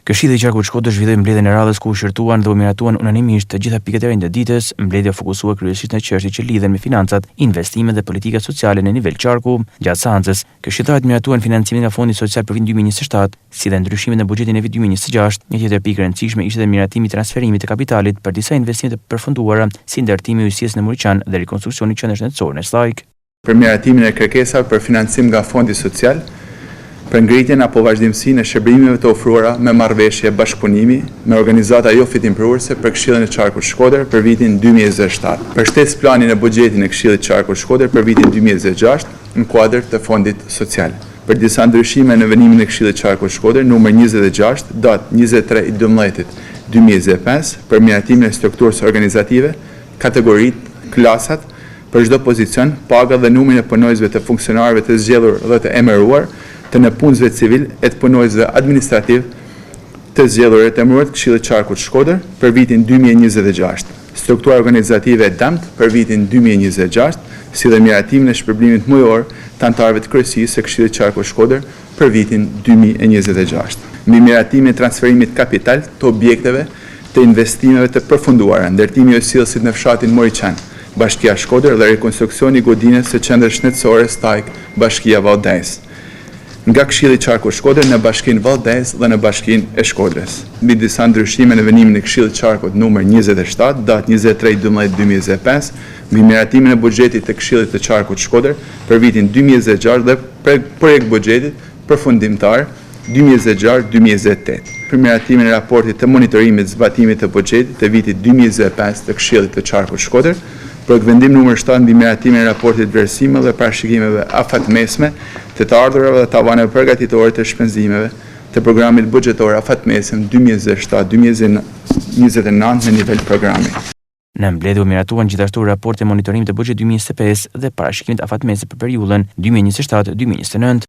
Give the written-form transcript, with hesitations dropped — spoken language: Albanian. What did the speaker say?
Këshilli i Qarkut Shkodër zhvilloi mbledhjen e radhës ku u shërtuan dhe u miratuan unanimisht të gjitha pikët e rënda të ditës. Mbledhja fokusua kryesisht në çështjet që lidhen me financat, investimet dhe politikat sociale në nivel qarku. Gjatë seancës, këshilltarët miratuan financimin nga Fondi Social për vitin 2027, si dhe ndryshimet në buxhetin e vitit 2026. Një tjetër pikë e rëndësishme ishte miratimi i transferimit të kapitalit për disa investime të përfunduara, si ndërtimi i ujësisë në Muriqan dhe rikonstruksioni i qendrës shëndetësore në Slajk. Për miratimin e kërkesave për financim nga Fondi Social, për ngritjen apo vazhdimsinë e shërbimeve të ofruara me marrëveshje bashkëpunimi me organizata jo fitimprurëse për Këshillin e Qarkut Shkodër për vitin 2027. Përshtes planin e buxhetit e Këshillit Qarkut Shkodër për vitin 2026 në kuadër të Fondit Social. Për disa ndryshime në venimin e Këshillit Qarkut Shkodër numër 26 datë 23/12/2025 për miratimin e strukturës organizative, kategoritë, klasat për çdo pozicion, paga dhe numrin e punojësve të funksionarëve të zgjedhur dhe të emëruar, të në punësve civil e të punojësve administrativ të zgjedhur e të emëruar të Këshillit Qarkut Shkodër për vitin 2026. Struktura organizative e dëmt për vitin 2026, si dhe miratimin e shpërblimit mujor të anëtarëve të kryesisë së Këshillit Qarkut Shkodër për vitin 2026. Mbi miratimin e transferimit kapital të objekteve të investimeve të përfunduara, ndërtimi i ujësillësit në fshatin Moriqan, Bashkia Shkodër dhe rekonstruksioni i godinës së qendrës shëndetësore Slajk, Bashkia Vallëdajs, nga Këshilli i Qarkut Shkodër në Bashkinë Vallëdajs dhe në Bashkinë e Shkodrës. Mbi disa ndryshime në venimin e Këshillit Qarkut numër 27, datë 23/12/2025, mbi miratimin e buxhetit të Këshillit të Qarkut Shkodër për vitin 2026 dhe projekt buxhetit përfundimtar 2026-2028. Për miratimin e raportit të monitorimit zbatimit të buxhetit të vitit 2025 të Këshillit të Qarkut Shkodër, për vendim numër 7 mbi miratimin e raportit vlerësimeve dhe parashikimeve afatmesme të ardhurave dhe tavaneve përgatitore të shpenzimeve të programit buxhetor afatmesëm 2027-2029 në nivel programi. Në mbledhje u miratuan gjithashtu raporti e monitorimit të buxhetit 2025 dhe parashikimit afatmesë për periudhën 2027-2029.